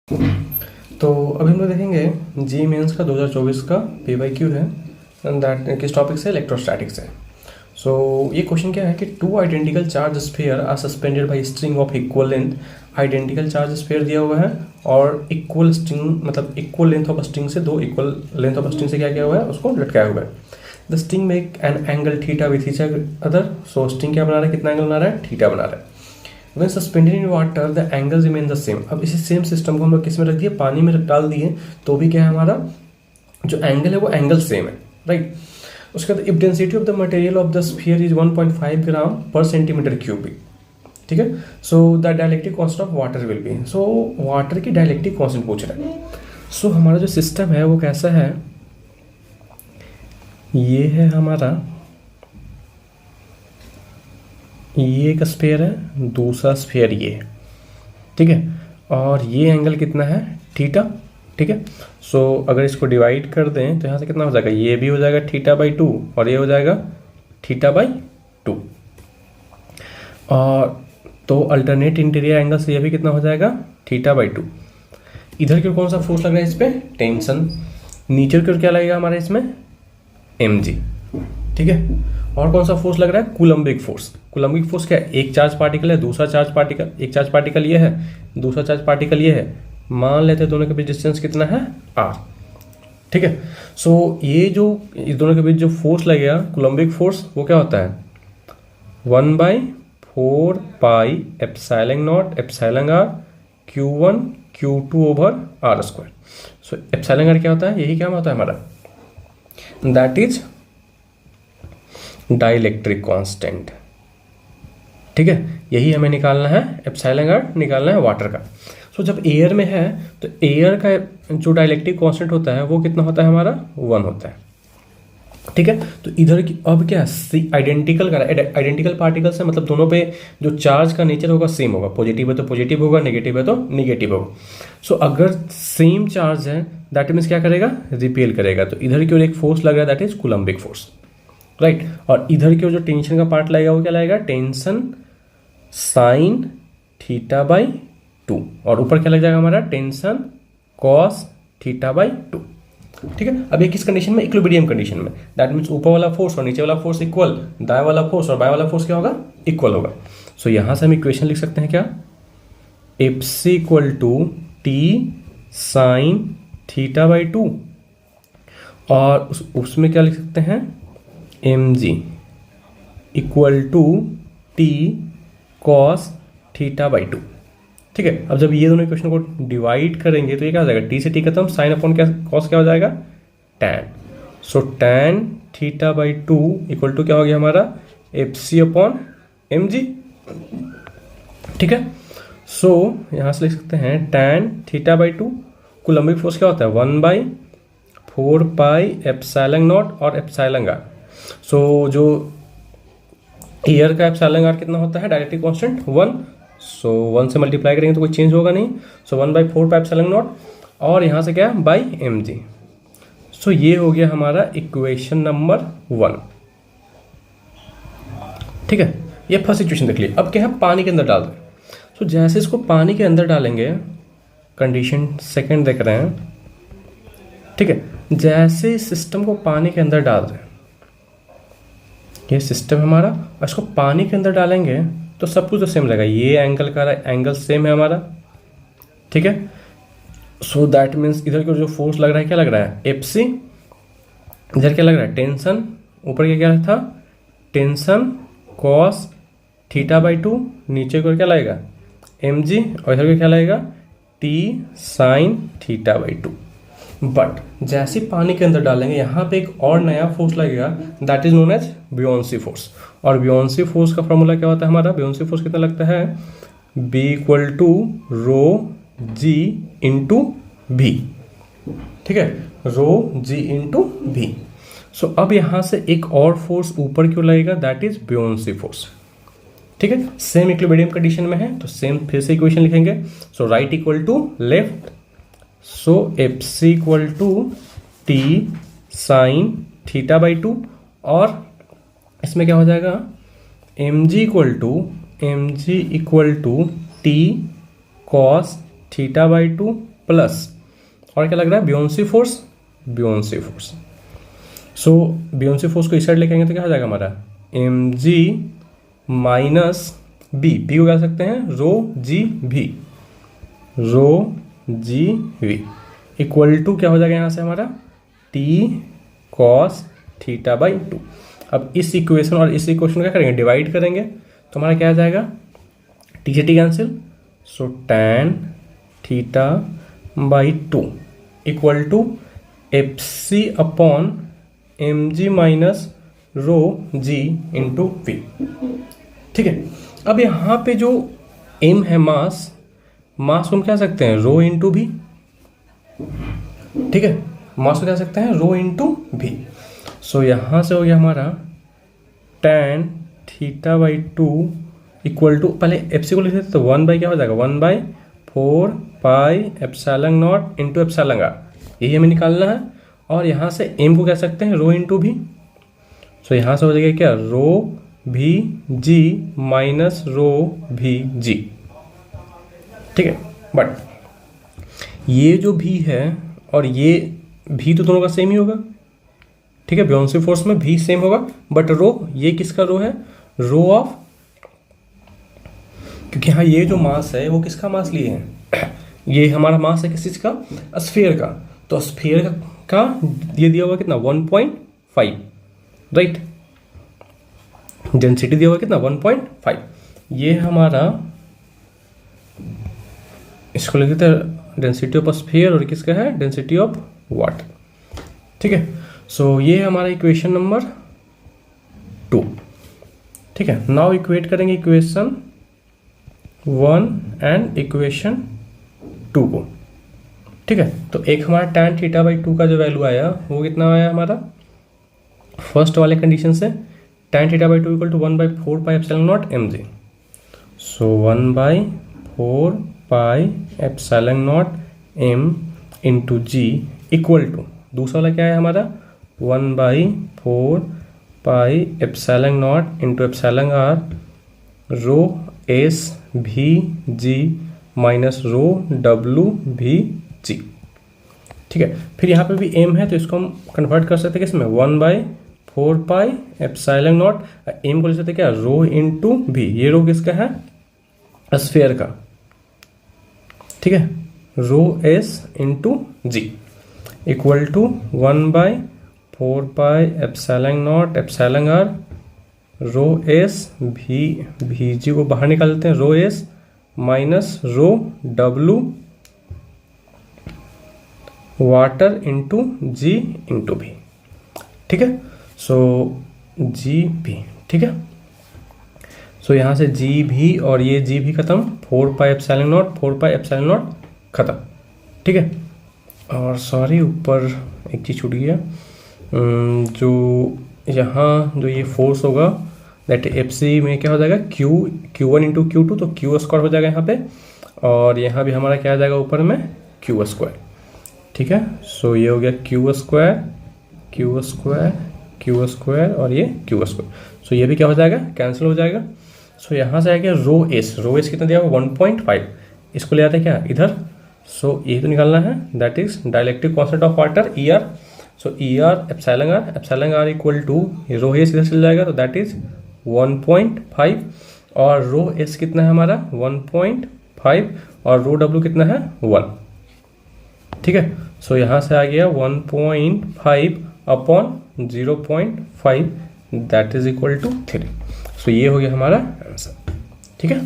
तो अभी हम लोग देखेंगे जी मेंस का 2024 का PYQ है, दैट किस टॉपिक से, इलेक्ट्रोस्टैटिक्स है। सो ये क्वेश्चन क्या है कि two identical charge sphere are suspended by string of equal length. Identical charge sphere दिया हुआ है और इक्वल स्ट्रिंग मतलब इक्वल लेंथ ऑफ स्ट्रिंग से, दो इक्वल लेंथ ऑफ स्ट्रिंग से क्या किया हुआ है, उसको लटकाया हुआ है। The string make an angle theta with each other. So string क्या बना रहा है, कितना एंगल बना रहा है, थीटा बना रहा है। When suspended in water the angles remain the same। अब इसी सेम सिस्टम को हम लोग किस में रख दिए, पानी में डाल दिए, तो भी क्या है, हमारा जो एंगल है वो एंगल सेम है, राइट। उसके बाद if density of the material of the sphere is 1.5 ग्राम पर सेंटीमीटर क्यूबिक, ठीक है। So the dielectric constant of water will be. So water की डायलेक्ट्रिक कांस्टेंट पूछ रहा है। सो हमारा जो सिस्टम है वो कैसा है, ये है हमारा, ये एक स्फीयर है, दूसरा स्फीयर ये है, ठीक है। और ये एंगल कितना है, थीटा, ठीक है। सो अगर इसको डिवाइड कर दें तो यहाँ से कितना हो जाएगा, ये भी हो जाएगा θ/2 और ये हो जाएगा θ/2। और तो अल्टरनेट इंटीरियर एंगल से ये भी कितना हो जाएगा, θ/2। इधर की ओर कौन सा फोर्स लग रहा है इस पर, टेंशन। नीचे की ओर क्या लगेगा हमारे इसमें, mg, ठीक है। और कौन सा फोर्स लग रहा है, कूलम्बिक फोर्स। कूलम्बिक फोर्स क्या है, एक चार्ज पार्टिकल है, दूसरा चार्ज पार्टिकल, एक चार्ज पार्टिकल ये है, दूसरा चार्ज पार्टिकल ये है। मान लेते हैं दोनों के बीच डिस्टेंस कितना है, r, ठीक है। सो ये जो इस दोनों के बीच जो फोर्स लगेगा, कूलम्बिक फोर्स, वो क्या होता है 1/4 pi epsilon naught epsilon r Q1 Q2 over r²। सो एप्सिलॉन r क्या होता है, यही क्या होता है हमारा, दैट इज डाइलेक्ट्रिक कांस्टेंट, ठीक है। यही हमें निकालना है, एप्सिलॉन r निकालना है वाटर का। सो जब एयर में है तो एयर का जो डाइलेक्ट्रिक कांस्टेंट होता है वो कितना होता है हमारा, 1 होता है, ठीक है। तो इधर की अब क्या आइडेंटिकल करा, आइडेंटिकल पार्टिकल से मतलब दोनों पे जो चार्ज का नेचर होगा सेम होगा, पॉजिटिव है तो पॉजिटिव होगा, नेगेटिव है तो नेगेटिव होगा। सो अगर सेम चार्ज है दैट मीन्स क्या करेगा, रिपेल करेगा। तो इधर की ओर एक फोर्स लग रहा है, that is Coulombic force, right. और इधर की ओर जो टेंशन का पार्ट लगेगा वो क्या लगेगा, टेंशन साइन θ/2। और ऊपर क्या लग जाएगा हमारा, टेंशन कॉस θ/2, ठीक है। अब ये किस कंडीशन में, इक्विलिब्रियम कंडीशन में, दैट मीन्स ऊपर वाला फोर्स और नीचे वाला फोर्स इक्वल, दाएं वाला फोर्स और बाएं वाला फोर्स क्या होगा, इक्वल होगा। सो यहां से हम इक्वेशन लिख सकते हैं क्या, Fc = T साइन θ/2 और उसमें क्या लिख सकते हैं, mg = T cos θ/2, ठीक है। अब जब ये दोनों इक्वेशन को डिवाइड करेंगे तो ये क्या हो जाएगा, टी से टी खत्म, साइन अपॉन क्या, कॉस क्या हो जाएगा, tan. So tan θ/2 equal to क्या हो गया हमारा, Fc/mg, ठीक है। सो यहाँ से लिख सकते हैं टैन θ/2, कूलम्बिक फोर्स क्या होता है 1/4 पाई एप्सिलॉन नॉट और एप्सिलॉन r। सो जो एयर का एप्सिलॉन r कितना होता है, डायरेक्ट्रिक कांस्टेंट 1। सो 1 से मल्टीप्लाई करेंगे तो कोई चेंज होगा नहीं। सो 1/4 पाई एप्सिलॉन नॉट और यहाँ से क्या बाई mg। सो ये हो गया हमारा इक्वेशन नंबर 1, ठीक है। ये फर्स्ट इक्वेशन देख ली। अब क्या है, पानी के अंदर डाल दें। सो जैसे इसको पानी के अंदर डालेंगे, कंडीशन सेकंड देख रहे हैं, ठीक है। जैसे इस सिस्टम को पानी के अंदर डाल दें, ये सिस्टम हमारा, इसको पानी के अंदर डालेंगे तो सब कुछ तो सेम रहेगा, ये एंगल का एंगल सेम है हमारा, ठीक है। सो दैट मीन्स इधर को जो फोर्स लग रहा है क्या लग रहा है, Fc, इधर क्या लग रहा है, टेंशन, ऊपर क्या था, टेंशन कॉस θ/2, नीचे को क्या लगेगा mg और इधर को क्या लगेगा T साइन θ/2। बट जैसे पानी के अंदर डालेंगे यहाँ पे एक और नया फोर्स लगेगा, that is known as buoyancy force. और बियोंसी फोर्स का फॉर्मूला क्या होता है हमारा, बियोंसी फोर्स कितना लगता है, B = ρg × v, ठीक है, ρg × v। सो अब यहाँ से एक और फोर्स ऊपर क्यों लगेगा, दैट इज बियोंसी फोर्स, ठीक है। सेम इक्विलिब्रियम कंडीशन में है तो सेम फिर से इक्वेशन लिखेंगे। So right equal to left, so Fc = T sine θ/2 और इसमें क्या हो जाएगा, mg = T cos θ/2 प्लस और क्या लग रहा है, बियोंसी फोर्स, बियोंसी फोर्स। सो बियोंसी फोर्स को इस साइड लेके आएंगे तो क्या हो जाएगा हमारा, M G minus B, B को क्या कर सकते हैं, रो जी भी, rho G V equal to क्या हो जाएगा यहाँ से हमारा, T cos theta by two. अब इस इक्वेशन और इस इक्वेशन क्या करेंगे, डिवाइड करेंगे, तो हमारा क्या आ जाएगा, टी से T cancel, so tan theta by two equal to F C upon M G minus rho G into V. ठीक है, अब यहाँ पे जो एम है मास, मास को हम क्या सकते हैं, रो इंटू भी। ठीक है, मास को क्या सकते हैं, रो इंटू भी। सो यहाँ से हो गया हमारा tan theta by two equal to, पहले एफ सी को लिख देते तो 1 बाई क्या हो जाएगा, 1/4 pi epsilon nought into epsilon R, यही हमें निकालना है। और यहाँ से एम को कह सकते हैं रो इंटू भी। सो यहाँ से हो जाएगा क्या, रो भी जी माइनस रो भी जी। ठीक है, बट ये जो भी है और ये भी तो दोनों का सेम ही होगा। ठीक है, बियोंसी फोर्स में भी सेम होगा, बट रो, ये किसका रो है, रो ऑफ, क्योंकि हाँ ये जो मास है वो किसका मास लिए हैं, ये हमारा मास है किस चीज का, स्फीयर का। तो स्फीयर का ये दिया हुआ कितना, 1.5, राइट, डेंसिटी दिया हुआ कितना, 1.5। ये हमारा, इसको लिख देते हैं डेंसिटी ऑफ स्फीयर, और किसका है, डेंसिटी ऑफ वाटर। ठीक है, सो ये हमारा इक्वेशन नंबर 2। ठीक है, नाउ इक्वेट करेंगे इक्वेशन 1 एंड इक्वेशन 2 को। ठीक है, तो एक हमारा tan थीटा बाई 2 का जो वैल्यू आया वो कितना आया हमारा, फर्स्ट वाले कंडीशन से tan theta by 2 equal to 1/4 pi epsilon nought M G. So 1/4 pi epsilon nought M into ji equal to, दूसरा वाला क्या है हमारा, 1/4 pi epsilon nought into epsilon are rho S भी जी माइनस रो डब्लू भी जी। ठीक है, फिर यहाँ पे भी एम है तो इसको हम कन्वर्ट कर सकते हैं किसमें, 1/4 पाई एप्सिलॉन नॉट, एम को ले सकते क्या, रो इंटू भी, ये रो किसका है, स्फीयर का। ठीक है, rho s into ji equal to 1/4 pi epsilon naught epsilon are rho S भी जी को बाहर निकालते हैं, रो एस माइनस रो डब्लू water into g into V. ठीक है, सो जी भी, ठीक है, सो यहाँ से जी भी और ये जी भी खत्म, 4 पाई epsilon not, 4 pi epsilon not खत्म। ठीक है, और सॉरी ऊपर एक चीज़ छूट गया, जो यहाँ जो ये फोर्स होगा दैट एफ सी में क्या हो जाएगा, Q1 इंटू Q2, तो क्यू स्क्वायर हो जाएगा यहाँ पे, और यहाँ भी हमारा क्या आ जाएगा ऊपर में, क्यू स्क्वायर। ठीक है, सो ये हो गया Q square, Q square, Q square और ये क्यू स्क्वायर। सो ये भी क्या हो जाएगा, कैंसिल हो जाएगा। सो यहाँ से आएगा रो एस कितना दिया हुआ, 1.5, इसको ले आते हैं क्या इधर। सो ये तो निकालना है, that is dielectric constant of water E R. So E R epsilon R equal to rho S इधर चल जाएगा, तो दैट इज 1.5, और रो एस कितना है हमारा 1.5, और रो डब्ल्यू कितना है 1। ठीक है, सो यहाँ से आ गया 1.5 upon 0.5, that is equal to 3। So ये हो गया हमारा आंसर। ठीक है।